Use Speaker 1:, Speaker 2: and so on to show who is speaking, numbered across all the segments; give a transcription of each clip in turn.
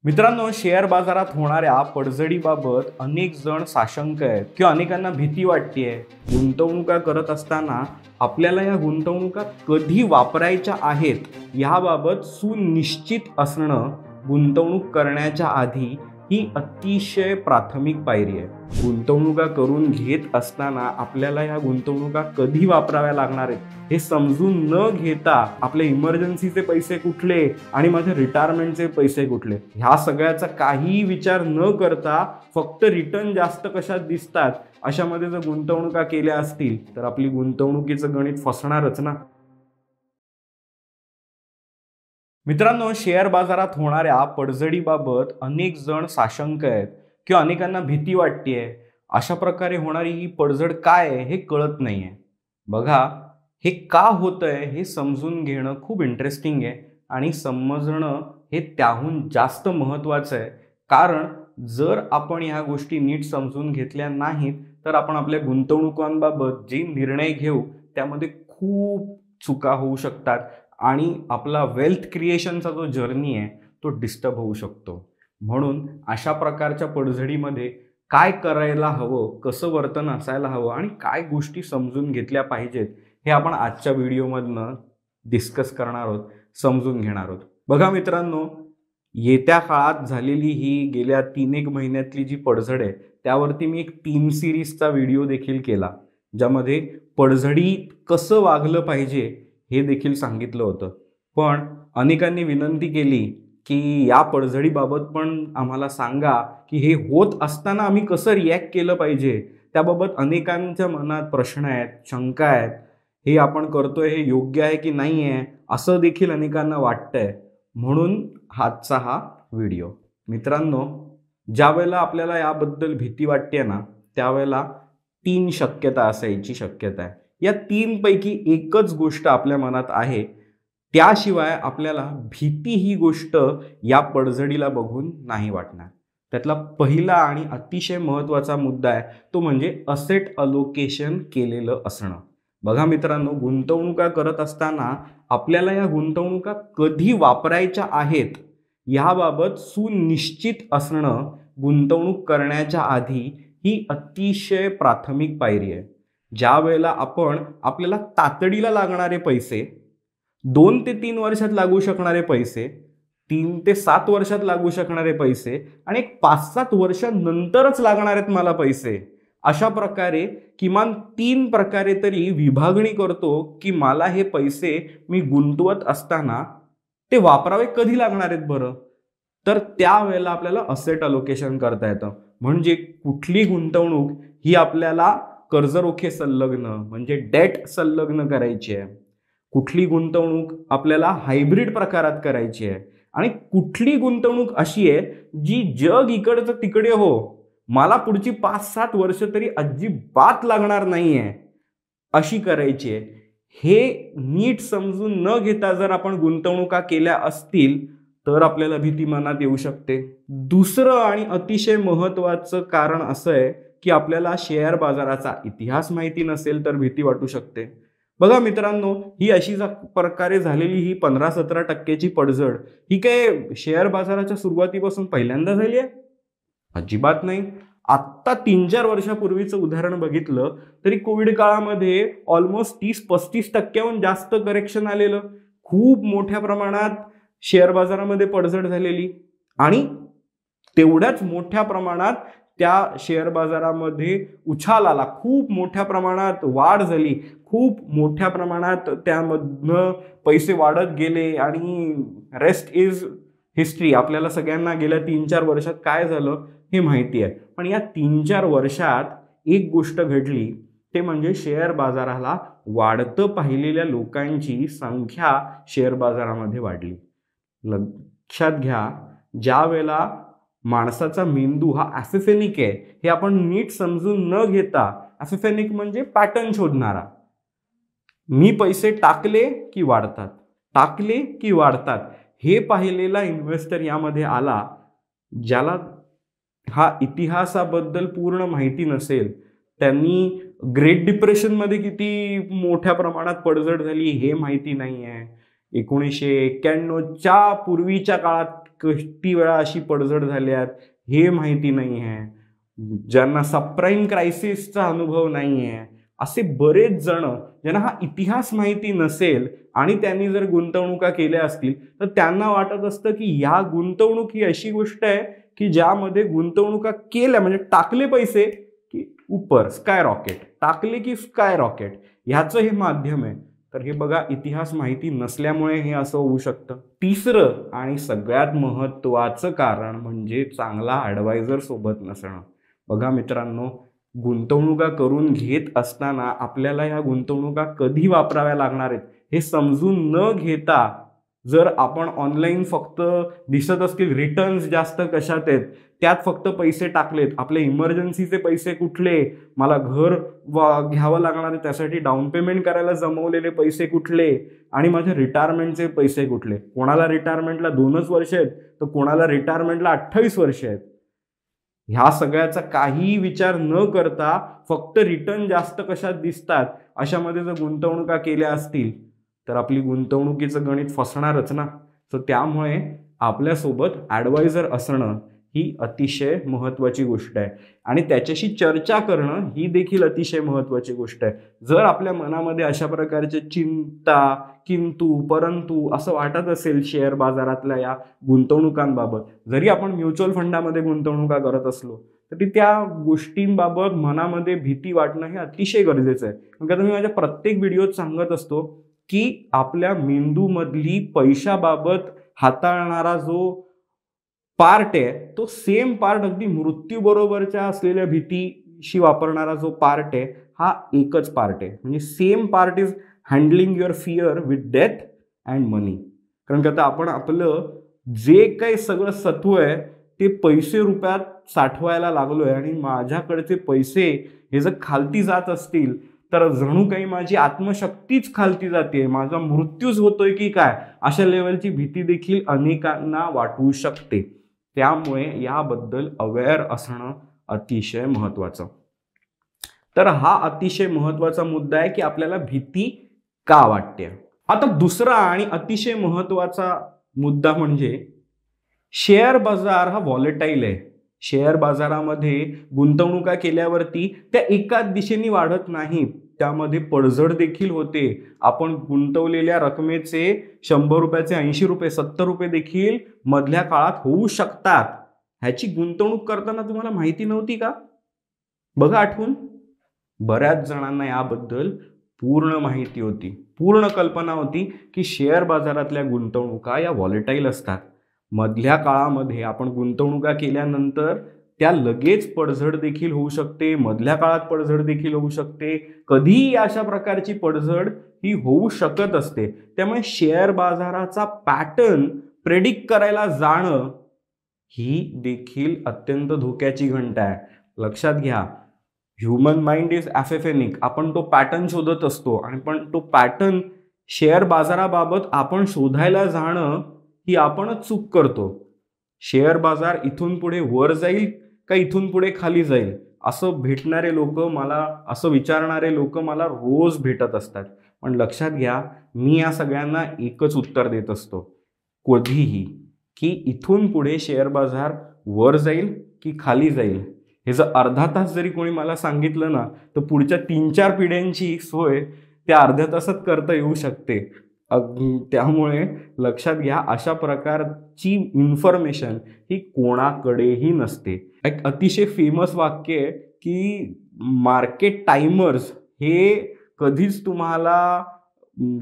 Speaker 1: मित्रांनो, शेअर बाजारात होणाऱ्या पडझडीबाबत अनेक जण साशंक आहेत किंवा अनेकांना भीती वाटतेय। गुंतवणुका करत असताना आपल्याला या गुंतवणुका कधी वापरायच्या आहेत याबाबत सुनिश्चित असणं गुंतवणूक करण्याच्या आधी ही अतिशय प्राथमिक पायरी आहे। गुंतवणुका करून घेत असताना आपल्याला या गुंतवणुका कधी वापराव्या लागणार आहेत हे समजून न घेता आपले इमर्जन्सीचे पैसे कुठले आणि माझे रिटायरमेंटचे पैसे कुठले ह्या सगळ्याचा काही विचार न करता फक्त रिटर्न जास्त कशात दिसतात अशामध्ये जर गुंतवणुका केल्या असतील तर आपली गुंतवणुकीचं गणित फसणारच ना। मित्रांनो, शेअर बाजारात होणाऱ्या पडझडीबाबत अनेक जण साशंक आहेत किंवा अनेकांना भीती वाटतेय। अशा प्रकारे होणारी ही पडझड काय आहे हे कळत नाहीये। बघा, हे का होतंय हे समजून घेणं खूप इंटरेस्टिंग आहे आणि समजणं हे त्याहून जास्त महत्त्वाचं आहे। कारण जर आपण ह्या गोष्टी नीट समजून घेतल्या नाहीत तर आपण आपल्या गुंतवणुकांबाबत जे निर्णय घेऊ त्यामध्ये खूप चुका होऊ शकतात आणि आपला वेल्थ क्रिएशनचा जो जर्नी आहे तो डिस्टर्ब होऊ शकतो। म्हणून अशा प्रकारच्या पडझडीमध्ये काय करायला हवं, कसं वर्तन असायला हवं आणि काय गोष्टी समजून घेतल्या पाहिजेत हे आपण आजच्या व्हिडिओमधनं डिस्कस करणार आहोत, समजून घेणार आहोत। बघा मित्रांनो, येत्या काळात झालेली ही गेल्या 3-1 महिन्यातली जी पडझड आहे त्यावरती मी एक 3 सिरीजचा व्हिडिओ देखील केला, ज्यामध्ये पडझडीत कसं वागलं पाहिजे हे देखील सांगितलं होतं। पण अनेकांनी विनंती केली की या पडझडीबाबत पण आम्हाला सांगा की हे होत असताना आम्ही कसं रिॲक्ट केलं पाहिजे। त्याबाबत अनेकांच्या मनात प्रश्न आहेत, शंका आहेत, हे आपण करतोय हे योग्य आहे की नाही आहे असं देखील अनेकांना वाटतंय। म्हणून आजचा हा व्हिडिओ। मित्रांनो, ज्या वेळेला आपल्याला याबद्दल भीती वाटते ना त्यावेळेला 3 शक्यता असायची शक्यता आहे। या 3 पैकी एकच गोष्ट आपल्या मनात आहे, त्याशिवाय आपल्याला भीती ही गोष्ट या पडझडीला बघून नाही वाटणार। त्यातला पहिला आणि अतिशय महत्त्वाचा मुद्दा आहे तो म्हणजे असेट अलोकेशन केलेलं असणं। बघा मित्रांनो, गुंतवणुका करत असताना आपल्याला या गुंतवणुका कधी वापरायच्या आहेत याबाबत सुनिश्चित असणं गुंतवणूक करण्याच्या आधी ही अतिशय प्राथमिक पायरी आहे। ज्या वेळेला आपल्याला तातडीला लागणारे पैसे, 2 ते 3 वर्षात लागू शकणारे पैसे, 3 ते 7 वर्षात लागू शकणारे पैसे आणि 5-7 वर्षांनंतरच लागणार आहेत मला पैसे, अशा प्रकारे किमान 3 प्रकारे तरी विभागणी करतो की मला हे पैसे मी गुंतवत असताना ते वापरावे कधी लागणार आहेत बरं। तर त्यावेळेला आपल्याला असेट अलोकेशन करता येतं। म्हणजे कुठली गुंतवणूक ही आपल्याला कर्जरोखे संलग्न म्हणजे डेट संलग्न करायची आहे, कुठली गुंतवणूक आपल्याला हायब्रिड प्रकारात करायची आहे आणि कुठली गुंतवणूक अशी आहे जी जग इकडचं तिकडे हो, मला पुढची 5-7 वर्ष तरी अजिबात लागणार नाहीये अशी करायची आहे। हे नीट समजून न घेता जर आपण गुंतवणुका केल्या असतील तर आपल्याला भीती मनात येऊ शकते। दुसरं आणि अतिशय महत्त्वाचं कारण असं आहे की आपल्याला शेअर बाजाराचा इतिहास माहिती नसेल तर भीती वाटू शकते। बघा मित्रांनो, ही अशी प्रकारे झालेली ही 15-17% पडझड ही काय शेअर बाजाराच्या सुरुवातीपासून पहिल्यांदा झाली आहे? अजिबात नाही। आत्ता 3-4 वर्षापूर्वीचं उदाहरण बघितलं तरी कोविड काळामध्ये ऑलमोस्ट 30-35% जास्त करेक्शन आलेलं, खूप मोठ्या प्रमाणात शेअर बाजारामध्ये पडझड झालेली आणि तेवढ्याच मोठ्या प्रमाणात त्या शेअर बाजारामध्ये उछाल आला, खूप मोठ्या प्रमाणात वाढ झाली, खूप मोठ्या प्रमाणात त्यामधनं पैसे वाढत गेले आणि रेस्ट इज हिस्ट्री। आपल्याला सगळ्यांना गेल्या 3-4 वर्षात काय झालं हे माहिती आहे। पण या 3-4 वर्षात एक गोष्ट घडली ते म्हणजे शेअर बाजाराला वाढतं पाहिलेल्या लोकांची संख्या शेअर बाजारामध्ये वाढली। लक्षात घ्या, ज्या वेळेला माणसाचा मेंदू हा ॲफिफेनिक आहे हे आपण नीट समजून न घेता, ॲफिफेनिक म्हणजे पॅटर्न शोधणारा, मी पैसे टाकले की वाढतात, टाकले की वाढतात हे पाहिलेला इन्व्हेस्टर यामध्ये आला, ज्याला हा इतिहासाबद्दल पूर्ण माहिती नसेल, त्यांनी ग्रेट डिप्रेशनमध्ये किती मोठ्या प्रमाणात पडझड झाली हे माहिती नाही आहे, 1991च्या पूर्वीच्या काळात किती वेळा अशी पडझड झाल्यात हे माहिती नाही आहे, ज्यांना सबप्राईम क्रायसिसचा अनुभव नाही आहे, असे बरेच जण ज्यांना हा इतिहास माहिती नसेल आणि त्यांनी जर गुंतवणुका केल्या असतील तर त्यांना वाटत असतं की या गुंतवणूक ही अशी गोष्ट आहे की ज्यामध्ये गुंतवणुका केल्या म्हणजे टाकले पैसे की उपर स्काय रॉकेट, टाकले की स्काय रॉकेट, ह्याचं हे माध्यम आहे. तर हे बघा, इतिहास माहिती नसल्यामुळे हे असं होऊ शकतं. तिसरं आणि सगळ्यात महत्त्वाचं कारण म्हणजे चांगला ॲडवायझर सोबत नसणं. बघा मित्रांनो, गुंतवणुका करून घेत असताना आपल्याला या गुंतवणुका कधी वापराव्या लागणार आहेत हे समजून न घेता जर आपण ऑनलाईन फक्त दिसत असतील रिटर्न्स जास्त कशात आहेत त्यात फक्त पैसे टाकलेत, आपले इमर्जन्सीचे पैसे कुठले, मला घर घ्यावं लागणार आहे त्यासाठी डाऊन पेमेंट करायला जमवलेले पैसे कुठले आणि माझ्या रिटायरमेंटचे पैसे कुठले, कोणाला रिटायरमेंटला 2च वर्ष आहेत तर कोणाला रिटायरमेंटला 28 वर्ष आहेत, ह्या सगळ्याचा काही विचार न करता फक्त रिटर्न जास्त कशात दिसतात अशामध्ये जर गुंतवणुका केल्या असतील तर आपली गुंतवणुकीचं गणित फसणारच ना. तर त्यामुळे आपल्यासोबत ॲडवायझर असणं ही अतिशय महत्त्वाची गोष्ट आहे आणि त्याच्याशी चर्चा करणं ही देखील अतिशय महत्त्वाची गोष्ट आहे. जर आपल्या मनामध्ये अशा प्रकारचे चिंता, किंतु, परंतु असं वाटत असेल शेअर बाजारातल्या या गुंतवणुकांबाबत, जरी आपण म्युच्युअल फंडामध्ये गुंतवणुका करत असलो तरी त्या गोष्टींबाबत मनामध्ये भीती वाटणं हे अतिशय गरजेचं आहे. कारण मी माझ्या प्रत्येक व्हिडिओत सांगत असतो की आपल्या मेंदूमधली पैशाबाबत हाताळणारा जो पार्ट आहे तो सेम पार्ट अगदी मृत्यूबरोबरच्या असलेल्या भीतीशी वापरणारा जो पार्ट आहे हा एकच पार्ट आहे. म्हणजे same part is handling your fear with death and money. कारण की आता आपण आपलं जे काही सगळं सत्व आहे ते पैसे रुपयात साठवायला लागलोय आणि माझ्याकडचे पैसे हे जर खालती जात असतील तर जणू काही माझी आत्मशक्तीच खालती जाते, माझा मृत्यूच होतोय की काय, अशा लेवलची भीती देखील अनेकांना वाटू शकते. त्यामुळे याबद्दल अवेअर असणं अतिशय महत्त्वाचं. तर हा अतिशय महत्त्वाचा मुद्दा आहे की आपल्याला भीती का वाटते. आता दुसरा आणि अतिशय महत्त्वाचा मुद्दा म्हणजे शेअर बाजार हा व्हॉलेटाईल आहे. शेअर बाजारामध्ये गुंतवणुका केल्यावरती त्या एकाच दिशेने वाढत नाहीत, त्यामध्ये पडझड देखील होते. आपण गुंतवलेल्या रकमेचे 100 रुपयाचे 80 रुपये 70 रुपये देखील मधल्या काळात होऊ शकतात. ह्याची गुंतवणूक करताना तुम्हाला माहिती नव्हती का? बघा आठवून, बऱ्याच जणांना याबद्दल पूर्ण माहिती होती, पूर्ण कल्पना होती की शेअर बाजारातल्या गुंतवणुका या व्हॉलेटाईल असतात. मधल्या काळामध्ये आपण गुंतवणुका केल्यानंतर त्या लगेच पडझड देखील होऊ शकते, मधल्या काळात पडझड देखील होऊ शकते, कधीही अशा प्रकारची पडझड ही होऊ शकत असते. त्यामुळे शेअर बाजाराचा पॅटर्न प्रेडिक्ट करायला जाणं ही देखील अत्यंत धोक्याची घंटा आहे. लक्षात घ्या, ह्युमन माइंड इज ॲफेफेनिक. आपण तो पॅटर्न शोधत असतो आणि पण तो पॅटर्न शेअर बाजाराबाबत आपण शोधायला जाणं ही आपणच चूक करतो. शेअर बाजार इथून पुढे वर जाईल का इथून पुढे खाली जाईल असं भेटणारे लोक मला, असं विचारणारे लोक मला रोज भेटत असतात. पण लक्षात घ्या, मी या सगळ्यांना एकच उत्तर देत असतो कधीही की इथून पुढे शेअर बाजार वर जाईल की खाली जाईल हे जर अर्धा तास जरी कोणी मला सांगितलं ना तर पुढच्या 3-4 पिढ्यांची सोय त्या अर्ध्या तासात करता येऊ शकते. त्यामुळे लक्षात घ्या, अशा प्रकारची इन्फॉर्मेशन ही कोणाकडेही नसते. एक अतिशय फेमस वाक्य आहे की मार्केट टाइमर्स हे कधीच तुम्हाला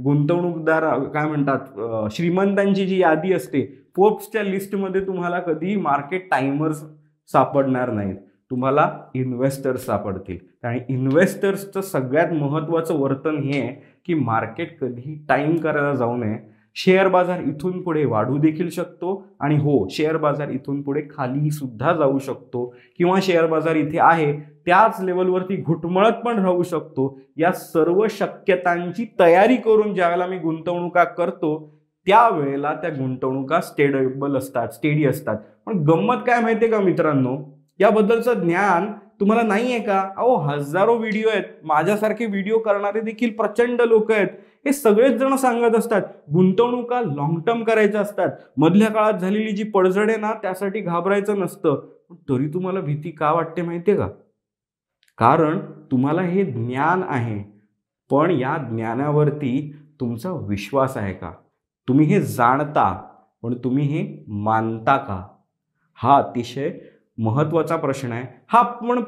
Speaker 1: गुंतवणूकदार काय म्हणतात, श्रीमंतांची जी यादी असते फोर्ब्सच्या लिस्टमध्ये तुम्हाला कधी मार्केट टाइमर्स सापडणार नाहीत, तुम्हाला इन्व्हेस्टर्स सापडतील. आणि इन्व्हेस्टर्सचं सगळ्यात महत्त्वाचं वर्तन हे आहे की मार्केट कधी टाइम करायला जाऊ नये. शेअर बाजार इथून पुढे वाढू देखील शकतो आणि हो, शेअर बाजार इथून पुढे खाली सुद्धा जाऊ शकतो किंवा शेअर बाजार इथे आहे त्याच लेवलवरती घुटमळत पण राहू शकतो. या सर्व शक्यतांची तयारी करून ज्यावेळेला मी गुंतवणुका करतो त्यावेळेला त्या गुंतवणुका स्टेबल असतात, स्टेडी असतात. पण गंमत काय माहितीये का मित्रांनो, याबद्दलचं ज्ञान तुम्हाला नाही आहे का? अहो, हजारो व्हिडिओ आहेत, माझ्यासारखे व्हिडिओ करणारे देखील प्रचंड लोक आहेत हे सगळेच जण सांगत असतात गुंतवणुका लॉंग टर्म करायच्या असतात, मधल्या काळात झालेली जी पडझड आहे ना त्यासाठी घाबरायचं नसतं. तरी तुम्हाला भीती का वाटते माहितीये का? कारण तुम्हाला हे ज्ञान आहे, पण या ज्ञानावरती तुमचा विश्वास आहे का? तुम्ही हे जाणता, पण तुम्ही हे मानता का? हा अतिशय महत्वाचा प्रश्न आहे. हा आपण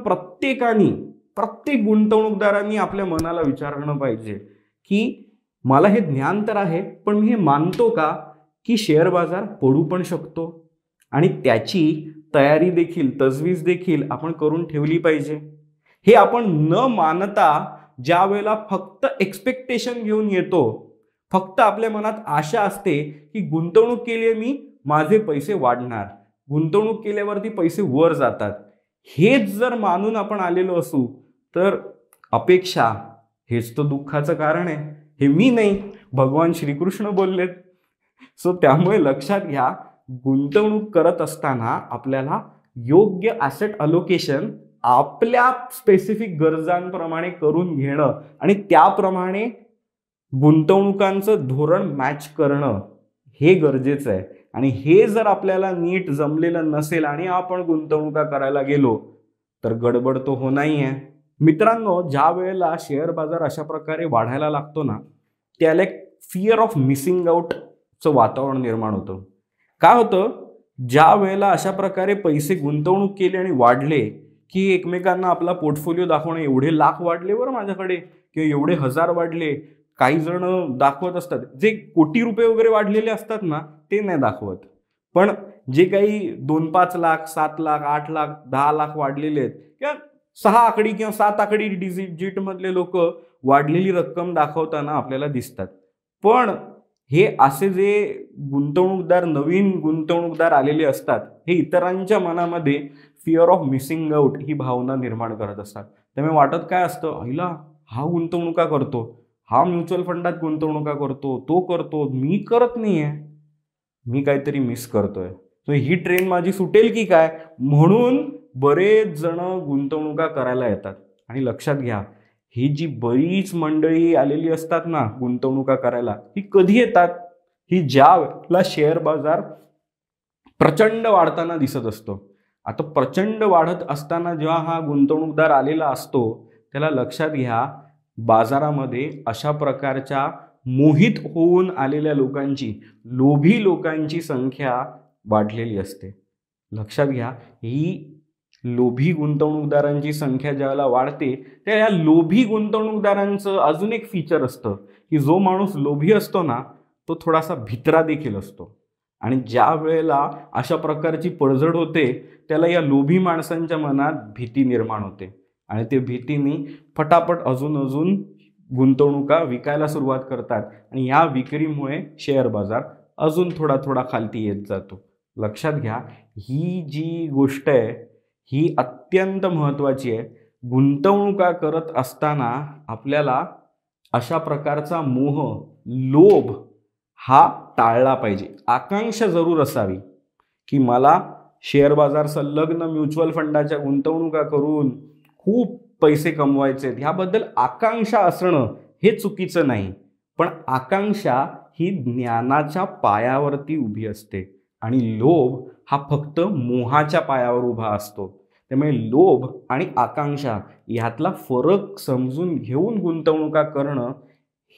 Speaker 1: प्रत्येक गुंतवणूकदारांनी आपल्या मनाला विचारणं पाहिजे की मला हे ज्ञान तर आहे, पण मी हे मानतो का की शेअर बाजार पडू पण शकतो, आणि त्याची तयारी देखील, तजवीज देखील आपण करून ठेवली पाहिजे. हे आपण न मानता ज्या वेळेला फक्त एक्सपेक्टेशन घेऊन येतो, फक्त आपल्या मनात आशा असते की गुंतवणूक केली आहे मी, माझे पैसे वाढणार, गुंतवणूक केल्यावरती पैसे वर जातात, हेच जर मानून आपण आलेलो असू तर अपेक्षा हेच तर दुःखाचं कारण आहे. हे मी नाही, भगवान श्रीकृष्ण बोललेत. सो त्यामुळे लक्षात घ्या, गुंतवणूक करत असताना आपल्याला योग्य ॲसेट अलोकेशन आपल्या स्पेसिफिक गरजांप्रमाणे करून घेणं आणि त्याप्रमाणे गुंतवणुकांचं धोरण मॅच करणं हे गरजेचं आहे. आणि हे जर आपल्याला नीट जमलेलं नसेल आणि आपण गुंतवणुका करायला गेलो तर गडबड तो हो नाही आहे. मित्रांनो, ज्या वेळेला शेअर बाजार अशा प्रकारे वाढायला लागतो ना, त्याला एक फिअर ऑफ मिसिंग आउटचं वातावरण निर्माण होतं. काय होतं, ज्या वेळेला अशा प्रकारे पैसे गुंतवणूक केले आणि वाढले की एकमेकांना आपला पोर्टफोलिओ दाखवणे, एवढे लाख वाढले बरं माझ्याकडे किंवा एवढे हजार वाढले, काही जण दाखवत असतात. जे कोटी रुपये वगैरे वाढलेले असतात ना ते नाही दाखवत, पण जे काही 2-5 लाख, 7 लाख, 8 लाख, 10 लाख वाढलेले आहेत किंवा 6 आकडी किंवा 7 आकडी डिजिट मधले लोक वाढलेली रक्कम दाखवताना आपल्याला दिसतात. पण हे असे जे गुंतवणूकदार, नवीन गुंतवणूकदार आलेले असतात, हे इतरांच्या मनामध्ये फिअर ऑफ मिसिंग आउट ही भावना निर्माण करत असतात. त्यामुळे वाटत काय असतं, आईला हा गुंतवणुका करतो, हा म्युच्युअल फंडात गुंतवणुका करतो, तो करतो, मी करत नाहीये, मी काहीतरी मिस करतोय, सो ही ट्रेन माझी सुटेल की काय, म्हणून बरेच जण गुंतवणुका करायला येतात. आणि लक्षात घ्या, ही जी बरीच मंडळी आलेली असतात ना गुंतवणुका करायला, ही कधी येतात? ही ज्या वेळेला शेअर बाजार प्रचंड वाढताना दिसत असतो. आता प्रचंड वाढत असताना जेव्हा हा गुंतवणूकदार आलेला असतो, त्याला लक्षात घ्या, बाजारामध्ये अशा प्रकारच्या मोहित होऊन आलेल्या लोकांची, लोभी लोकांची संख्या वाढलेली असते. लक्षात घ्या, ही लोभी गुंतवणूकदारांची संख्या ज्यावेळेला वाढते, त्या या लोभी गुंतवणूकदारांचं अजून एक फीचर असतं की जो माणूस लोभी असतो ना तो थोडासा भित्रा देखील असतो. आणि ज्या वेळेला अशा प्रकारची पडझड होते त्याला या लोभी माणसांच्या मनात भीती निर्माण होते आणि ते भीतीने फटाफट अजून गुंतवणुका विकायला सुरुवात करतात आणि या विक्रीमुळे शेअर बाजार अजून थोडा खालती येत जातो. लक्षात घ्या, ही जी गोष्ट आहे ही अत्यंत महत्त्वाची आहे. गुंतवणुका करत असताना आपल्याला अशा प्रकारचा मोह, लोभ हा टाळला पाहिजे. आकांक्षा जरूर असावी की मला शेअर बाजार संलग्न म्युच्युअल फंडाच्या गुंतवणुका करून खूप पैसे कमवायचे, ह्याबद्दल आकांक्षा असणं हे चुकीचं नाही. पण आकांक्षा ही ज्ञानाच्या पायावरती उभी असते आणि लोभ हा फक्त मोहाच्या पायावर उभा असतो. त्यामुळे लोभ आणि आकांक्षा यातला फरक समजून घेऊन गुंतवणुका करणं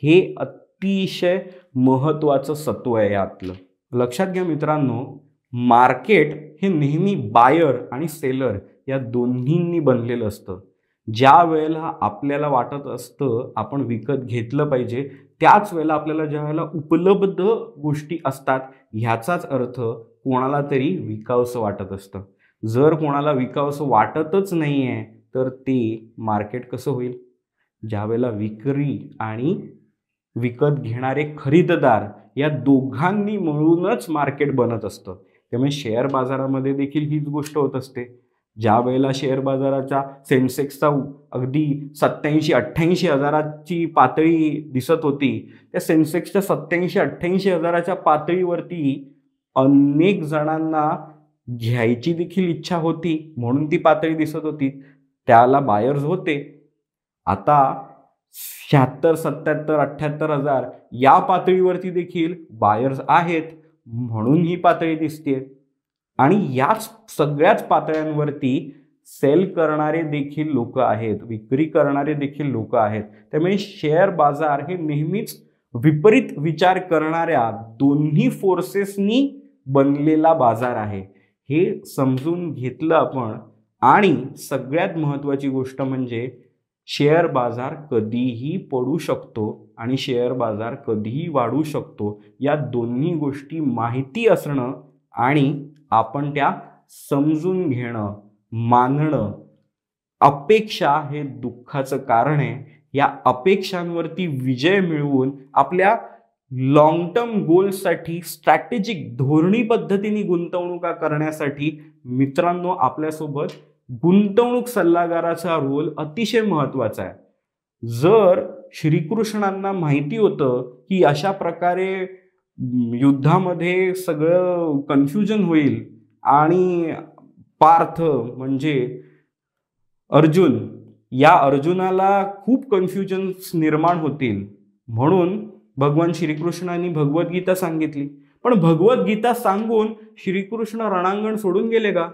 Speaker 1: हे अतिशय महत्त्वाचं सत्व आहे यातलं. लक्षात घ्या मित्रांनो, मार्केट हे नेहमी बायर आणि सेलर या दोन्हींनी बनलेलं असतं. ज्या वेळेला आपल्याला वाटत असतं आपण विकत घेतलं पाहिजे, त्याच वेळेला आपल्याला ज्या वेळेला उपलब्ध गोष्टी असतात ह्याचाच अर्थ कोणाला तरी विकावंसं वाटत असतं. जर कोणाला विकावंसं वाटतच नाही आहे तर ते मार्केट कसं होईल? ज्या वेळेला विक्री आणि विकत घेणारे खरीददार या दोघांनी मिळूनच मार्केट बनत असतं. त्यामुळे शेअर बाजारामध्ये देखील हीच गोष्ट होत असते. ज्या वेळेला शेअर बाजाराच्या सेन्सेक्सचा अगदी 87-88 हजाराची पातळी दिसत होती, त्या सेन्सेक्सच्या 87-88 हजाराच्या पातळीवरती अनेक जणांना घ्यायची देखील इच्छा होती, म्हणून ती पातळी दिसत होती, त्याला बायर्स होते. आता 76, 77, 78,000 या पातळीवरती देखील बायर्स आहेत, म्हणून ही पातळी दिसते. आणि याच सगळ्याच पातळ्यांवरती सेल करणारे देखील लोक आहेत, विक्री करणारे देखील लोक आहेत. त्यामुळे शेअर बाजार हे नेहमीच विपरीत विचार करणाऱ्या दोन्ही फोर्सेसनी बनलेला बाजार आहे. हे समजून घेतलं आपण. आणि सगळ्यात महत्त्वाची गोष्ट म्हणजे शेअर बाजार कधीही पडू शकतो आणि शेअर बाजार कधीही वाढू शकतो. या दोन्ही गोष्टी माहिती असणं आणि आपण त्या समजून घेणं, मानणं. अपेक्षा हे दुःखाचं कारण आहे. या अपेक्षांवरती विजय मिळवून आपल्या लॉंग टर्म गोल्ससाठी स्ट्रॅटेजिक धोरणी पद्धतीने गुंतवणुका करण्यासाठी मित्रांनो आपल्यासोबत गुंतवणूक सल्लागाराचा रोल अतिशय महत्वाचा आहे. जर श्रीकृष्णांना माहिती होतं की अशा प्रकारे युद्धामध्ये सगळं कन्फ्युजन होईल आणि पार्थ म्हणजे अर्जुन, या अर्जुनाला खूप कन्फ्युजन निर्माण होतील, म्हणून भगवान श्रीकृष्णांनी भगवद्गीता सांगितली. पण भगवद्गीता सांगून श्रीकृष्ण रणांगण सोडून गेले का?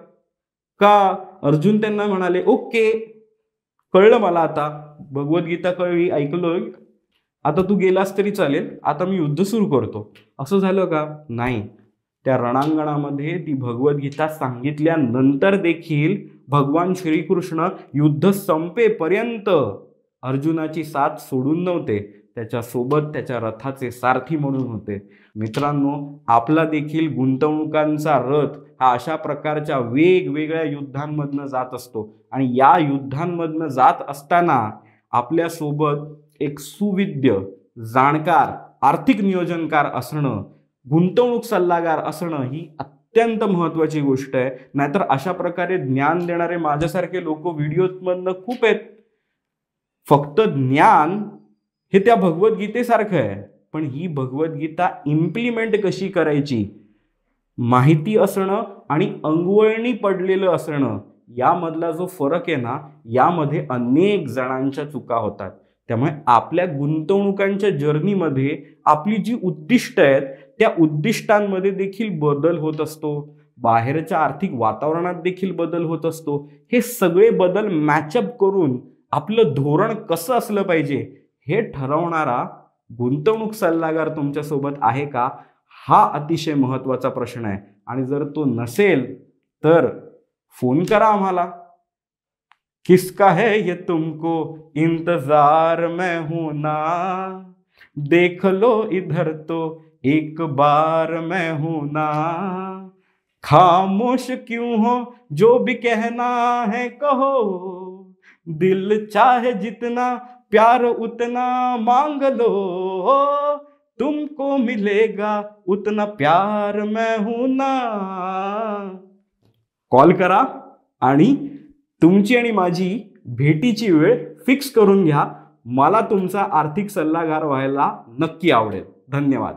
Speaker 1: अर्जुन त्यांना म्हणाले ओके कळलं मला, आता भगवद्गीता कळली, ऐकलोय, आता तू गेलास तरी चालेल, आता मी युद्ध सुरू करतो, असं झालं का? नाही. त्या रणांगणामध्ये ती भगवद्गीता सांगितल्यानंतर देखील भगवान श्रीकृष्ण युद्ध संपेपर्यंत अर्जुनाची साथ सोडून नव्हते. त्याच्यासोबत त्याच्या रथाचे सारथी म्हणून होते. मित्रांनो, आपला देखील गुंतवणुकांचा रथ हा अशा प्रकारच्या वेगवेगळ्या युद्धांमधनं जात असतो. आणि या युद्धांमधनं जात असताना आपल्यासोबत एक सुविद्य, जाणकार, आर्थिक नियोजनकार असणं, गुंतवणूक सल्लागार असणं ही अत्यंत महत्वाची गोष्ट आहे. नाहीतर अशा प्रकारे ज्ञान देणारे माझ्यासारखे लोक व्हिडिओमधनं खूप आहेत. फक्त ज्ञान हे त्या भगवद्गीतेसारखं आहे, पण ही भगवद्गीता इम्प्लिमेंट कशी करायची माहिती असणं आणि अंगवळणी पडलेलं असणं, यामधला जो फरक आहे ना, यामध्ये अनेक जणांच्या चुका होतात. त्यामुळे आपल्या गुंतवणुकांच्या जर्नीमध्ये आपली जी उद्दिष्ट आहेत त्या उद्दिष्टांमध्ये देखील बदल होत असतो. बाहेरच्या आर्थिक वातावरणात देखील बदल होत असतो. हे सगळे बदल मॅचअप करून आपलं धोरण कसं असलं पाहिजे हे ठरवणारा गुंतवणूक सल्लागार तुमच्यासोबत आहे का, हा अतिशय महत्त्वाचा प्रश्न आहे. आणि जर तो नसेल तर फोन करा आम्हाला. किसका है ये तुमको इंतजार मैं हूं ना, देख लो इधर तो एक बार मैं हूं ना, खामोश क्यों हो जो भी कहना है कहो, दिल चाहे जितना प्यार उतना मांग लो, तुमको मिलेगा उतना प्यार मैं हूं ना. कॉल करा आणि तुमची आणि माझी भेटीची वेळ फिक्स करून घ्या. मला तुमचा आर्थिक सल्लागार व्हायला नक्की आवडेल. धन्यवाद.